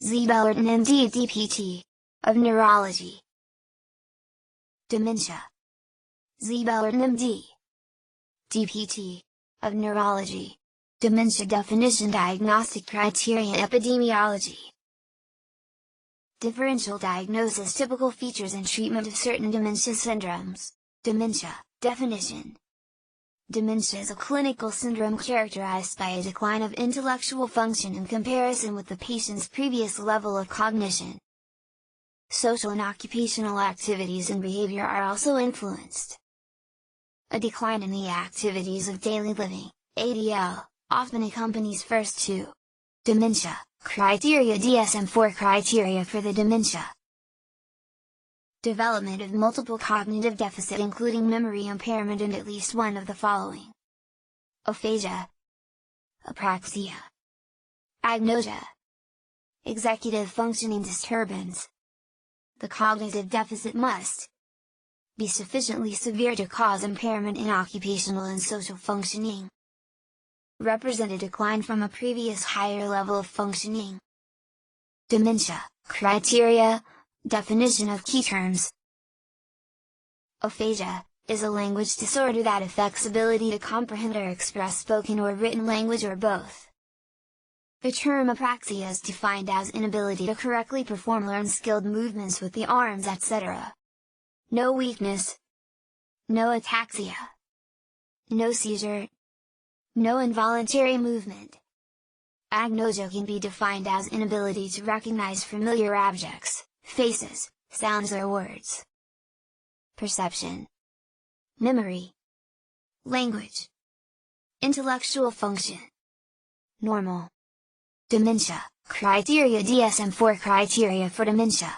Bellerton MD DPT, of Neurology. Dementia. Bellerton MD DPT, of Neurology. Dementia definition, diagnostic criteria, epidemiology. Differential diagnosis, typical features and treatment of certain dementia syndromes. Dementia, definition. Dementia is a clinical syndrome characterized by a decline of intellectual function in comparison with the patient's previous level of cognition. Social and occupational activities and behavior are also influenced. A decline in the activities of daily living, ADL, often accompanies first two dementia criteria, DSM-4 criteria for the dementia. Development of multiple cognitive deficit including memory impairment and at least one of the following: aphasia, apraxia, agnosia, executive functioning disturbance. The cognitive deficit must be sufficiently severe to cause impairment in occupational and social functioning. Represent a decline from a previous higher level of functioning. Dementia criteria, definition of key terms. Aphasia is a language disorder that affects ability to comprehend or express spoken or written language or both. The term apraxia is defined as inability to correctly perform learned skilled movements with the arms, etc. No weakness, no ataxia, no seizure, no involuntary movement. Agnosia can be defined as inability to recognize familiar objects, faces, sounds or words. Perception, memory, language, intellectual function. Normal. Dementia criteria, DSM-4 criteria for dementia.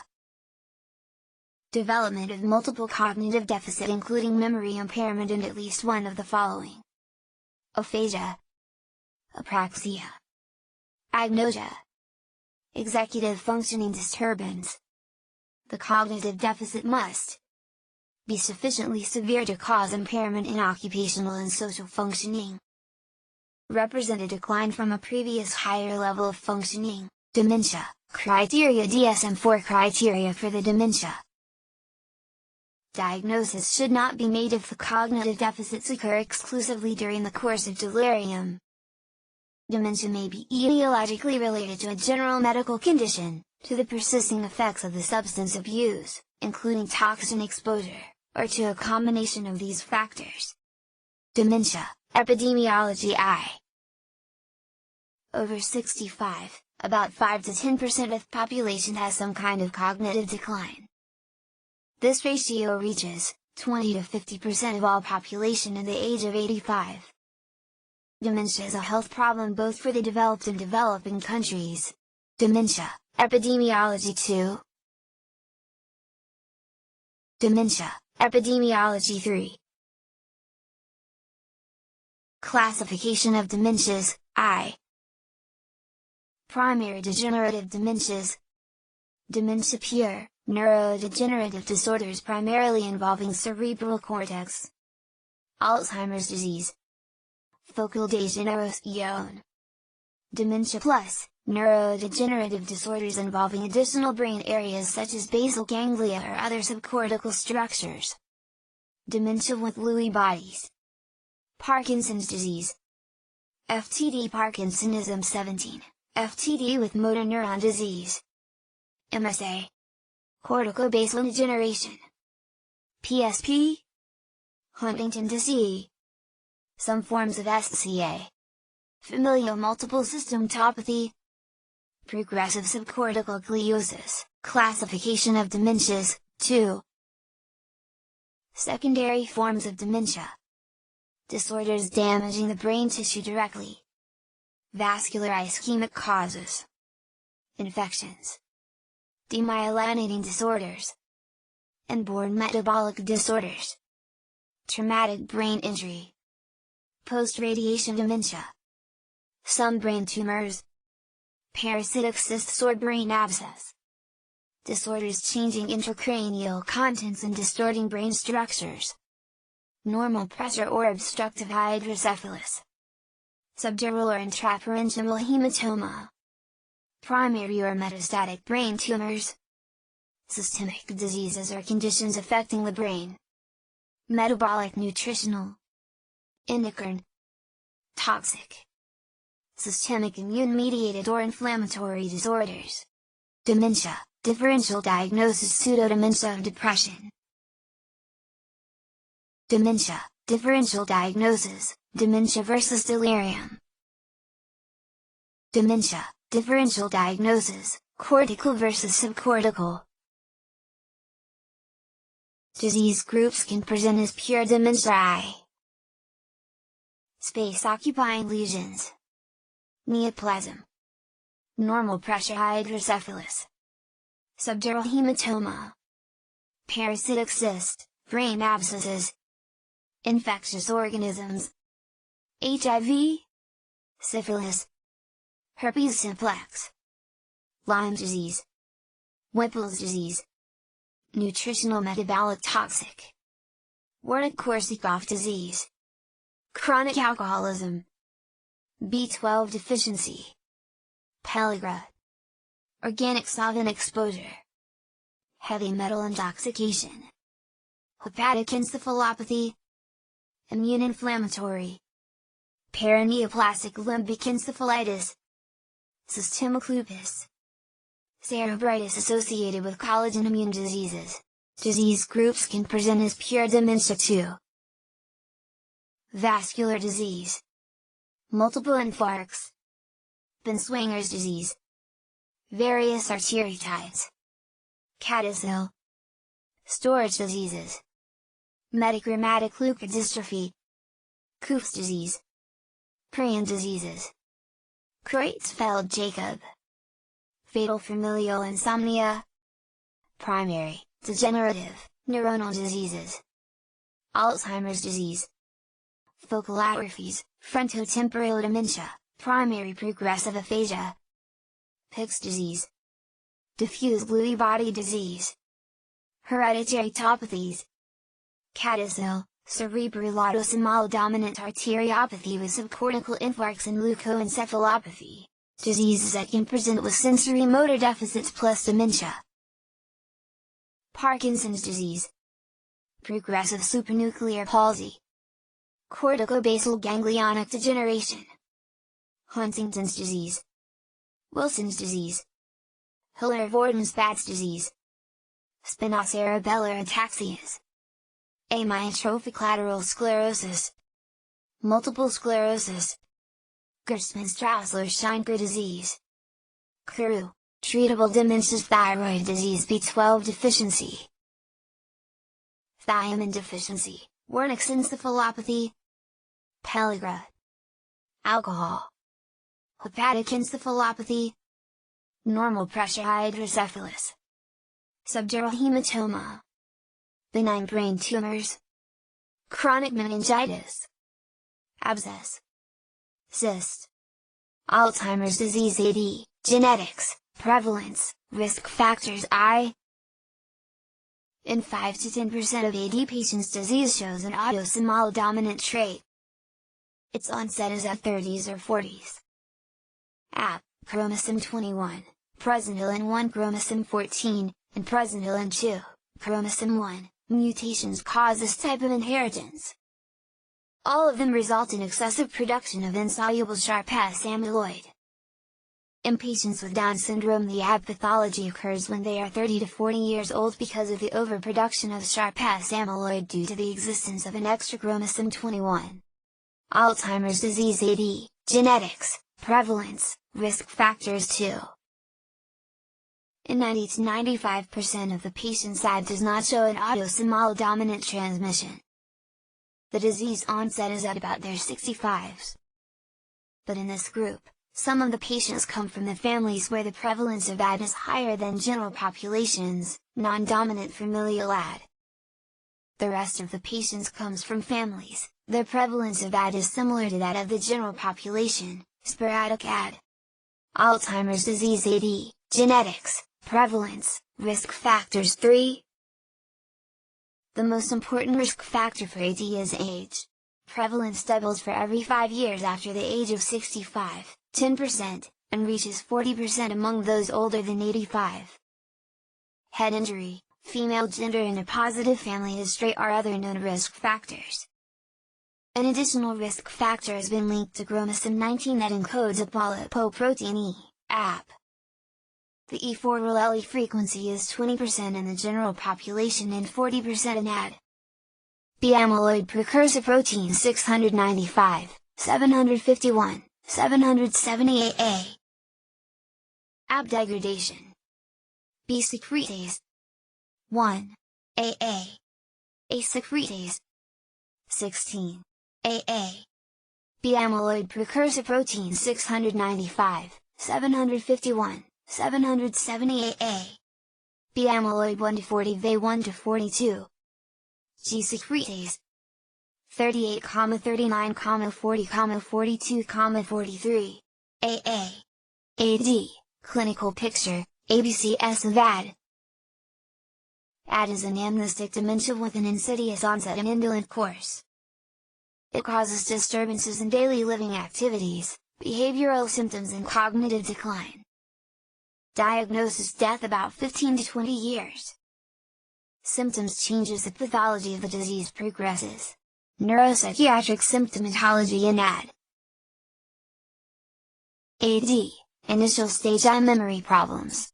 Development of multiple cognitive deficit including memory impairment and at least one of the following: aphasia, apraxia, agnosia, executive functioning disturbance. The cognitive deficit must be sufficiently severe to cause impairment in occupational and social functioning. Represent a decline from a previous higher level of functioning. Dementia criteria, DSM-4 criteria for the dementia. Diagnosis should not be made if the cognitive deficits occur exclusively during the course of delirium. Dementia may be etiologically related to a general medical condition, to the persisting effects of the substance abuse, including toxin exposure, or to a combination of these factors. Dementia epidemiology. Over 65, about 5 to 10% of population has some kind of cognitive decline. This ratio reaches 20 to 50% of all population in the age of 85. Dementia is a health problem both for the developed and developing countries. Dementia epidemiology 2. Dementia epidemiology 3. Classification of dementias. Primary degenerative dementias. Dementia pure, neurodegenerative disorders primarily involving cerebral cortex. Alzheimer's disease. Focal degeneration. Dementia plus, neurodegenerative disorders involving additional brain areas such as basal ganglia or other subcortical structures. Dementia with Lewy bodies. Parkinson's disease. FTD Parkinsonism 17, FTD with motor neuron disease. MSA. Corticobasal degeneration. PSP. Huntington disease. Some forms of SCA. Familial multiple system topathy. Progressive subcortical gliosis, classification of dementias, 2. Secondary forms of dementia. Disorders damaging the brain tissue directly. Vascular ischemic causes. Infections. Demyelinating disorders. Inborn metabolic disorders. Traumatic brain injury. Post-radiation dementia. Some brain tumors. Parasitic cysts or brain abscess. Disorders changing intracranial contents and distorting brain structures. Normal pressure or obstructive hydrocephalus. Subdural or intraparenchymal hematoma. primary or metastatic brain tumors. Systemic diseases are conditions affecting the brain. Metabolic, nutritional, endocrine, toxic, systemic, immune-mediated or inflammatory disorders. Dementia, differential diagnosis, pseudodementia of depression. Dementia, differential diagnosis, dementia versus delirium. Dementia, differential diagnosis, cortical versus subcortical. Disease groups can present as pure dementia I. Space-occupying lesions. Neoplasm. Normal pressure hydrocephalus. Subdural hematoma. Parasitic cyst, brain abscesses. Infectious organisms. HIV. Syphilis. Herpes simplex. Lyme disease. Whipple's disease. Nutritional metabolic toxic. Wernicke-Korsakoff disease. Chronic alcoholism. B12 deficiency. Pellagra. Organic solvent exposure. Heavy metal intoxication. Hepatic encephalopathy. Immune inflammatory. Paraneoplastic limbic encephalitis. Systemic lupus. Cerebritis associated with collagen immune diseases. Disease groups can present as pure dementia too. Vascular disease. Multiple infarcts. Binswanger's disease. Various arteriotypes. CADASIL. Storage diseases. Metachromatic leukodystrophy. Koop's disease. Prion diseases. Creutzfeldt-Jakob. Fatal familial insomnia. Primary, degenerative, neuronal diseases. Alzheimer's disease. Focal atrophies, frontotemporal dementia, primary progressive aphasia. Pick's disease. Diffuse Lewy body disease. Hereditary topathies. CADASIL, cerebral autosomal dominant arteriopathy with subcortical infarcts and leukoencephalopathy. Diseases that can present with sensory motor deficits plus dementia. Parkinson's disease. Progressive supranuclear palsy. Corticobasal ganglionic degeneration. Huntington's disease. Wilson's disease. Hiller-Worden-Spatz disease. Spinocerebellar ataxias. Amyotrophic lateral sclerosis. Multiple sclerosis. Gerstmann-Straussler-Scheinker disease. CRU, treatable dementia's thyroid disease B12 deficiency. Thiamine deficiency, Wernicke's encephalopathy. Pellagra. Alcohol. Hepatic encephalopathy. Normal pressure hydrocephalus. Subdural hematoma. Benign brain tumors. Chronic meningitis. Abscess. Cyst. Alzheimer's disease AD, genetics, prevalence, risk factors I. In 5 to 10% of AD patients, disease shows an autosomal dominant trait. Its onset is at 30s or 40s. AP, chromosome 21, presenilin 1 chromosome 14, and presenilin 2, chromosome 1, mutations cause this type of inheritance. All of them result in excessive production of insoluble sharp-S amyloid. In patients with Down syndrome, the AB pathology occurs when they are 30 to 40 years old because of the overproduction of sharp-S amyloid due to the existence of an extra chromosome 21. Alzheimer's disease AD, genetics, prevalence, risk factors too. In 90 to 95% of the patients, AB does not show an autosomal dominant transmission. The disease onset is at about their 65s. But in this group, some of the patients come from the families where the prevalence of AD is higher than general populations, non-dominant familial AD. The rest of the patients comes from families, their prevalence of AD is similar to that of the general population, sporadic AD. Alzheimer's disease AD, genetics, prevalence, risk factors 3. The most important risk factor for AD is age. Prevalence doubles for every 5 years after the age of 65, 10%, and reaches 40% among those older than 85. Head injury, female gender in a positive family history are other known risk factors. An additional risk factor has been linked to chromosome 19 that encodes apolipoprotein E, AP. The E4 allele frequency is 20% in the general population and 40% in AD. B-amyloid precursor protein 695, 751, 778A. AB degradation. B secretase 1. AA. A secretase 16. AA. B-amyloid precursor protein 695, 751, 778A. B-amyloid 1 to 40 V1 to 42. G secretase 38, 39, 40, 42, 43. AA. AD, clinical picture, ABCS of AD. AD is an amnestic dementia with an insidious onset and indolent course. It causes disturbances in daily living activities, behavioral symptoms and cognitive decline. Diagnosis: death about 15 to 20 years. Symptoms change as the pathology of the disease progresses. Neuropsychiatric symptomatology in AD. AD, initial stage eye memory problems.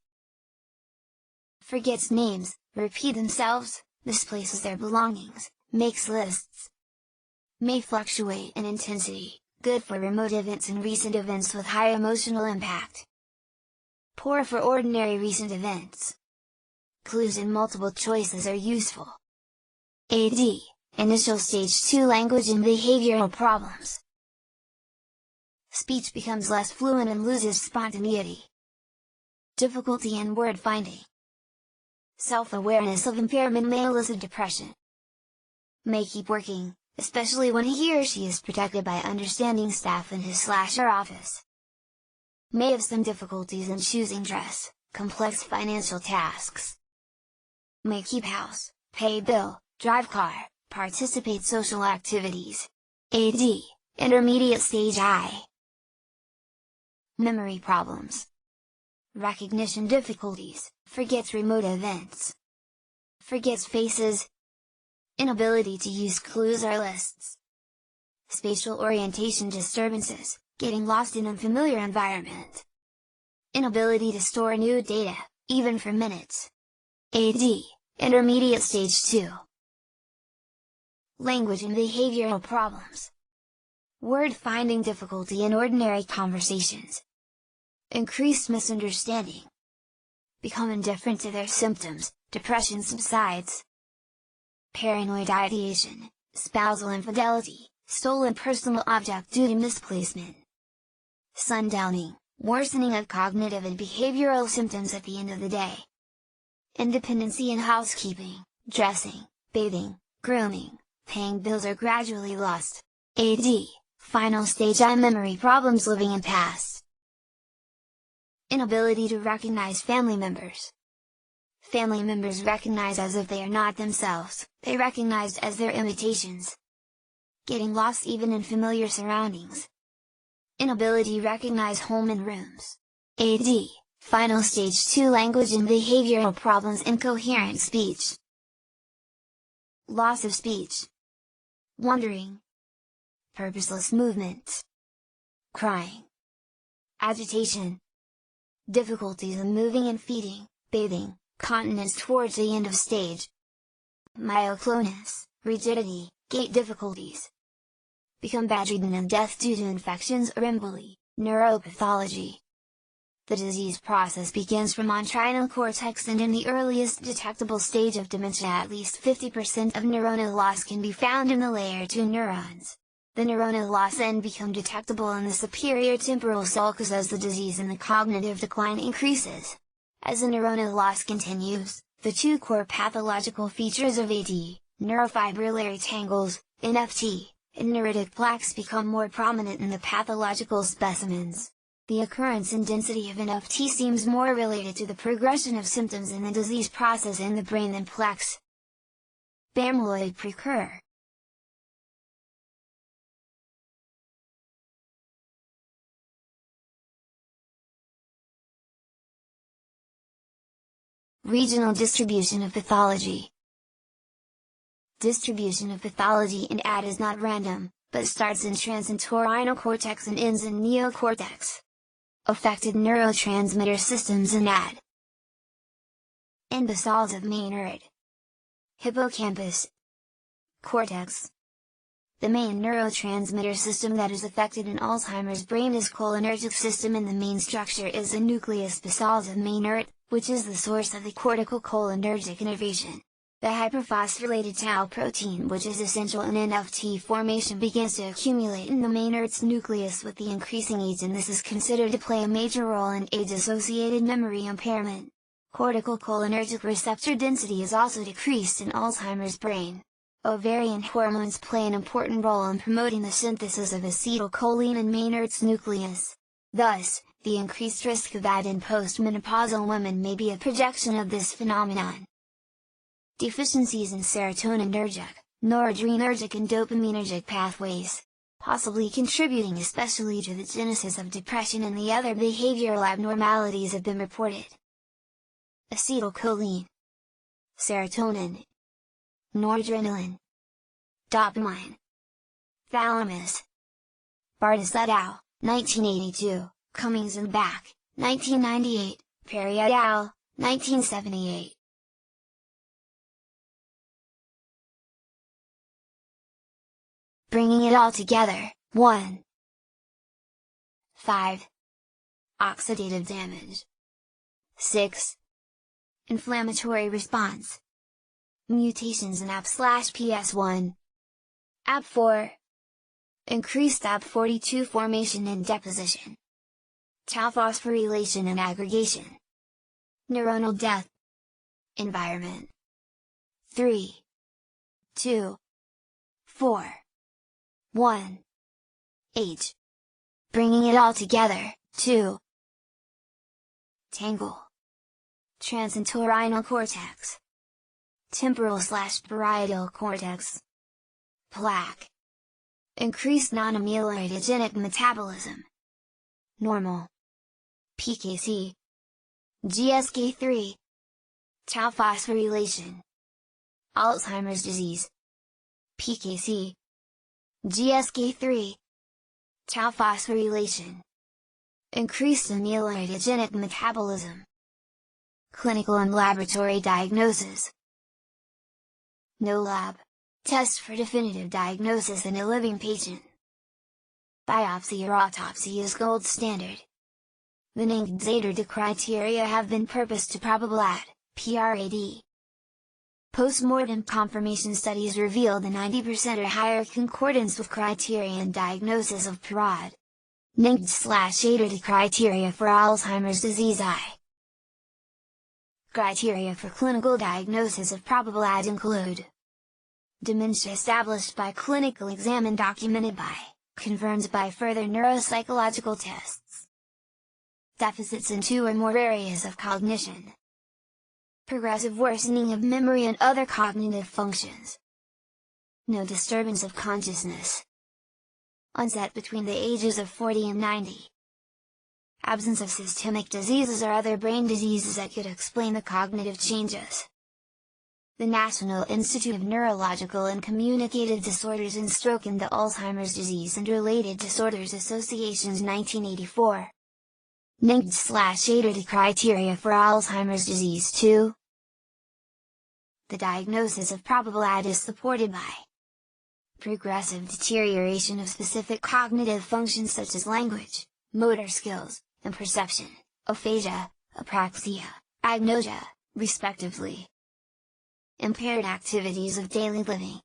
Forgets names, repeat themselves, misplaces their belongings, makes lists. May fluctuate in intensity, good for remote events and recent events with high emotional impact. Poor for ordinary recent events. Clues and multiple choices are useful. AD, initial stage 2 language and behavioral problems. Speech becomes less fluent and loses spontaneity. Difficulty in word finding. Self-awareness of impairment may elicit depression. May keep working, especially when he or she is protected by understanding staff in his/her office. May have some difficulties in choosing dress, complex financial tasks. May keep house, pay bill, drive car, participate social activities. AD, intermediate stage I. Memory problems. Recognition difficulties, forgets remote events. Forgets faces. Inability to use clues or lists. Spatial orientation disturbances, getting lost in unfamiliar environment. Inability to store new data, even for minutes. AD, intermediate stage 2. Language and behavioral problems. Word finding difficulty in ordinary conversations. Increased misunderstanding. Become indifferent to their symptoms, depression subsides. Paranoid ideation, spousal infidelity, stolen personal object due to misplacement. Sundowning, worsening of cognitive and behavioral symptoms at the end of the day. Independency in housekeeping, dressing, bathing, grooming, paying bills are gradually lost. AD, final stage I memory problems living in past. Inability to recognize family members. Family members recognize as if they are not themselves, they recognized as their imitations. Getting lost even in familiar surroundings. Inability to recognize home and rooms. AD, final stage 2 language and behavioral problems incoherent speech. Loss of speech. Wandering. Purposeless movements. Crying. Agitation. Difficulties in moving and feeding, bathing, continence towards the end of stage. Myoclonus, rigidity, gait difficulties. Become bedridden and death due to infections or emboli, neuropathology. The disease process begins from entrinal cortex and in the earliest detectable stage of dementia at least 50% of neuronal loss can be found in the layer 2 neurons. The neuronal loss then become detectable in the superior temporal sulcus as the disease and the cognitive decline increases. As the neuronal loss continues, the two core pathological features of AD, neurofibrillary tangles, NFT, and neuritic plaques become more prominent in the pathological specimens. The occurrence and density of NFT seems more related to the progression of symptoms in the disease process in the brain than plaques. Amyloid precursor. Regional distribution of pathology. Distribution of pathology in AD is not random, but starts in transentorhinal cortex and ends in neocortex. Affected neurotransmitter systems in AD. In basals of Maynard. Hippocampus. Cortex. The main neurotransmitter system that is affected in Alzheimer's brain is cholinergic system, and the main structure is the nucleus basals of Maynard, which is the source of the cortical cholinergic innervation. The hyperphosphorylated tau protein, which is essential in NFT formation, begins to accumulate in the Maynard's nucleus with the increasing age, and this is considered to play a major role in age-associated memory impairment. Cortical cholinergic receptor density is also decreased in Alzheimer's brain. Ovarian hormones play an important role in promoting the synthesis of acetylcholine in Maynard's nucleus. Thus, the increased risk of AD in postmenopausal women may be a projection of this phenomenon. Deficiencies in serotoninergic, noradrenergic and dopaminergic pathways, possibly contributing especially to the genesis of depression and the other behavioral abnormalities, have been reported. Acetylcholine, serotonin, noradrenaline, dopamine, thalamus. Bartas et al., 1982, Cummings and Back, 1998, Perry et al., 1978. Bringing it all together. 1. 5. Oxidative damage. 6. Inflammatory response. Mutations in AP/PS1. AP4. Increased AP42 formation and deposition. Tau phosphorylation and aggregation. Neuronal death. Environment. 3. 2. 4. 1. Age. Bringing it all together. 2. Tangle. Transentorhinal cortex. Temporal/parietal cortex. Plaque. Increased non-amyloidogenic metabolism. Normal. PKC. GSK3. Tau phosphorylation. Alzheimer's disease. PKC. GSK3. Tau phosphorylation. Increased amyloidogenic metabolism. Clinical and laboratory diagnosis. No lab test for definitive diagnosis in a living patient. Biopsy or autopsy is gold standard. The Ningd-Zader criteria have been purposed to probable AD, PRAD. Post-mortem confirmation studies revealed a 90% or higher concordance with criterion diagnosis of PRAD. Ningd/Zader criteria for Alzheimer's disease I. Criteria for clinical diagnosis of probable AD include: dementia established by clinical exam and documented by, confirmed by further neuropsychological tests. Deficits in 2 or more areas of cognition. Progressive worsening of memory and other cognitive functions. No disturbance of consciousness. Onset between the ages of 40 and 90. Absence of systemic diseases or other brain diseases that could explain the cognitive changes. The National Institute of Neurological and Communicative Disorders and Stroke and the Alzheimer's Disease and Related Disorders Associations 1984. Ningd/Zader criteria for Alzheimer's disease 2. The diagnosis of probable AD is supported by progressive deterioration of specific cognitive functions such as language, motor skills, and perception, aphasia, apraxia, agnosia, respectively. Impaired activities of daily living.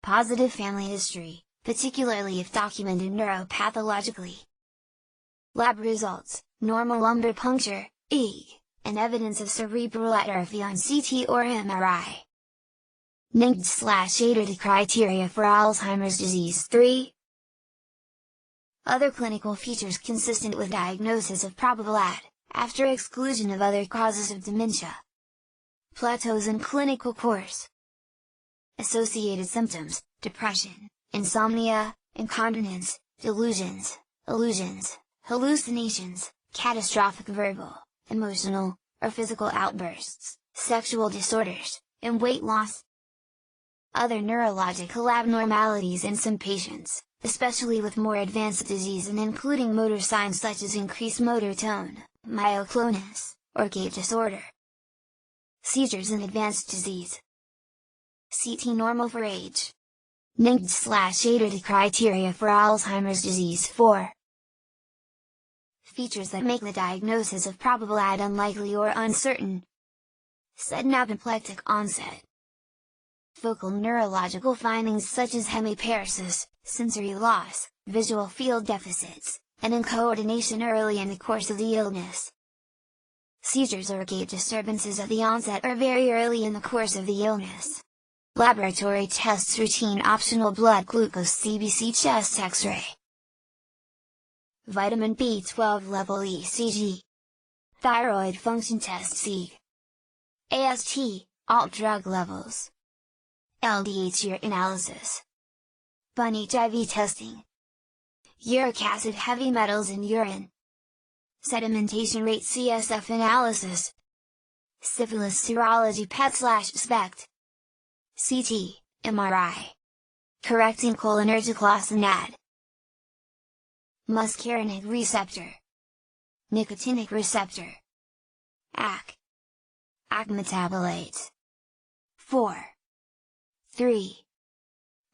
Positive family history, particularly if documented neuropathologically. Lab results, normal lumbar puncture, EEG, and evidence of cerebral atrophy on CT or MRI. Ningd/Zader criteria for Alzheimer's disease 3. Other clinical features consistent with diagnosis of probable AD, after exclusion of other causes of dementia. Plateaus in clinical course. Associated symptoms, depression, insomnia, incontinence, delusions, illusions, hallucinations, catastrophic verbal, emotional, or physical outbursts, sexual disorders, and weight loss. Other neurological abnormalities in some patients, especially with more advanced disease and including motor signs such as increased motor tone, myoclonus, or gait disorder. Seizures in advanced disease. CT normal for age. NICD/ADRD criteria for Alzheimer's disease 4. Features that make the diagnosis of probable AD unlikely or uncertain. Sudden apoplectic onset. Focal neurological findings such as hemiparesis, sensory loss, visual field deficits, and incoordination early in the course of the illness. Seizures or gait disturbances at the onset or very early in the course of the illness. Laboratory tests: routine optional blood glucose CBC chest X-ray. Vitamin B12 level ECG. Thyroid function test SIG. AST, alt drug levels. LDH urinalysis. BUN HIV testing. Uric acid heavy metals in urine. Sedimentation rate CSF analysis. Syphilis serology PET/SPECT. CT, MRI. Correcting cholinergic loss in AD. Muscarinic receptor. Nicotinic receptor. AC. AC metabolites. 4. 3.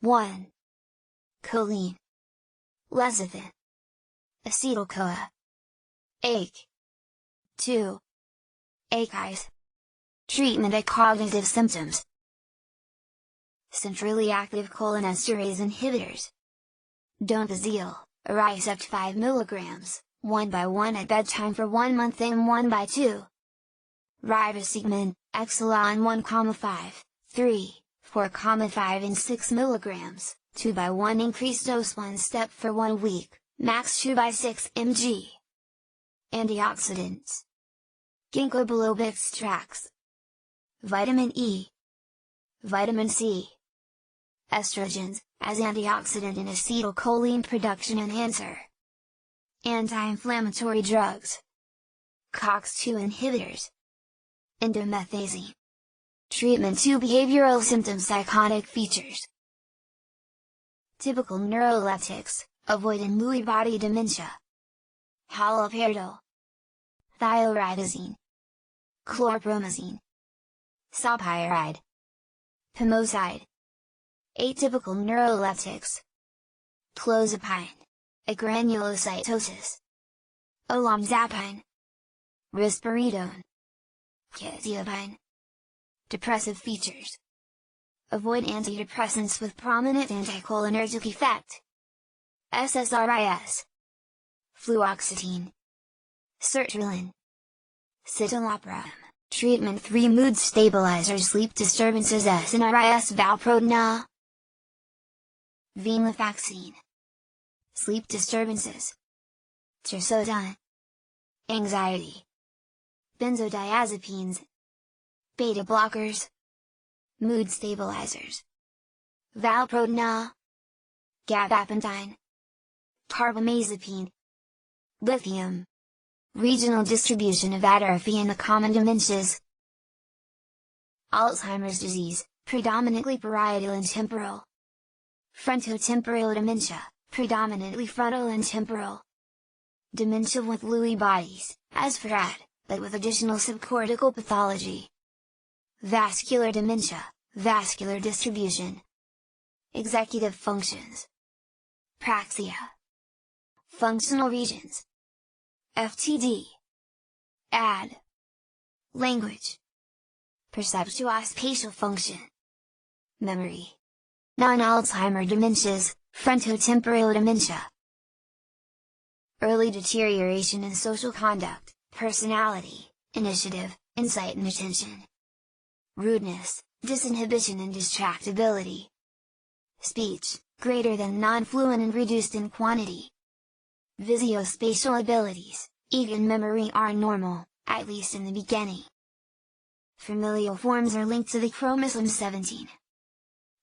1. Choline. Lecithin. Acetyl-CoA. ACE. 2. ACEs. Treatment of cognitive symptoms. Centrally active cholinesterase inhibitors. Donepezil, Aricept 5 mg, 1 by 1 at bedtime for 1 month and 1 by 2. Ribosegmen, Exelon 1,5, 3, 4,5 and 6 mg, 2 by 1 increased dose 1 step for 1 week, max 2 by 6 mg. Antioxidants. Ginkgo biloba extracts. Vitamin E. Vitamin C. Estrogens, as antioxidant and acetylcholine production enhancer. Anti-inflammatory drugs. COX-2 inhibitors. Indomethacin. Treatment to behavioral symptoms: psychotic features. Typical neuroleptics, avoid in Lewy body dementia. Haloperidol. Thioridazine. Chlorpromazine. Saupiride. Pimoside. Atypical neuroleptics. Clozapine. Agranulocytosis. Olanzapine. Risperidone. Quetiapine. Depressive features. Avoid antidepressants with prominent anticholinergic effect. SSRIs. Fluoxetine. Sertraline. Citalopram. Treatment: 3 mood stabilizers, sleep disturbances, SNRIs, valproidenol. Venlafaxine. Sleep disturbances. Tirzepatide. Anxiety. Benzodiazepines. Beta blockers. Mood stabilizers. Valproidenol. Gabapentin. Carbamazepine. Lithium. Regional distribution of atrophy in the common dementias. Alzheimer's disease, predominantly parietal and temporal. Frontotemporal dementia, predominantly frontal and temporal. Dementia with Lewy bodies, as for AD, but with additional subcortical pathology. Vascular dementia, vascular distribution. Executive functions. Praxia. Functional regions. FTD. AD. Language. Perceptuospatial function. Memory. Non-Alzheimer dementias, frontotemporal dementia. Early deterioration in social conduct, personality, initiative, insight and attention. Rudeness, disinhibition and distractibility. Speech, greater than non-fluent and reduced in quantity. Visuospatial abilities, even memory, are normal, at least in the beginning. Familial forms are linked to the chromosome 17.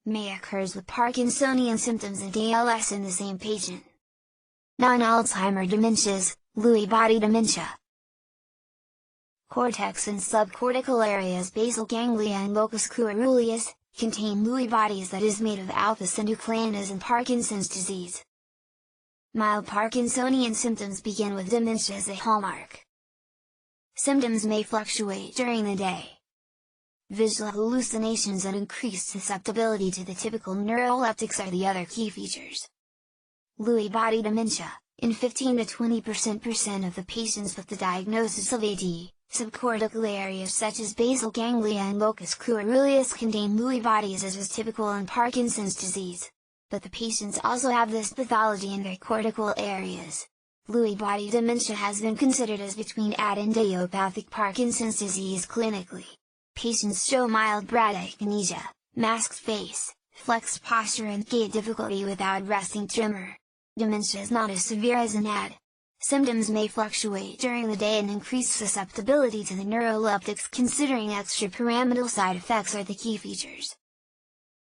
May occurs with Parkinsonian symptoms and ALS in the same patient. Non-Alzheimer dementias, Lewy body dementia. cortex and subcortical areas. Basal ganglia and locus coeruleus contain Lewy bodies that is made of alpha-synuclein in Parkinson's disease. Mild Parkinsonian symptoms begin with dementia as a hallmark. Symptoms may fluctuate during the day. Visual hallucinations and increased susceptibility to the typical neuroleptics are the other key features. Lewy body dementia: in 15 to 20% of the patients with the diagnosis of AD, subcortical areas such as basal ganglia and locus coeruleus contain Lewy bodies, as is typical in Parkinson's disease. But the patients also have this pathology in their cortical areas. Lewy body dementia has been considered as between AD and idiopathic Parkinson's disease clinically. Patients show mild bradykinesia, masked face, flexed posture and gait difficulty without resting tremor. Dementia is not as severe as an AD. Symptoms may fluctuate during the day and increased susceptibility to the neuroleptics. Considering extrapyramidal side effects are the key features.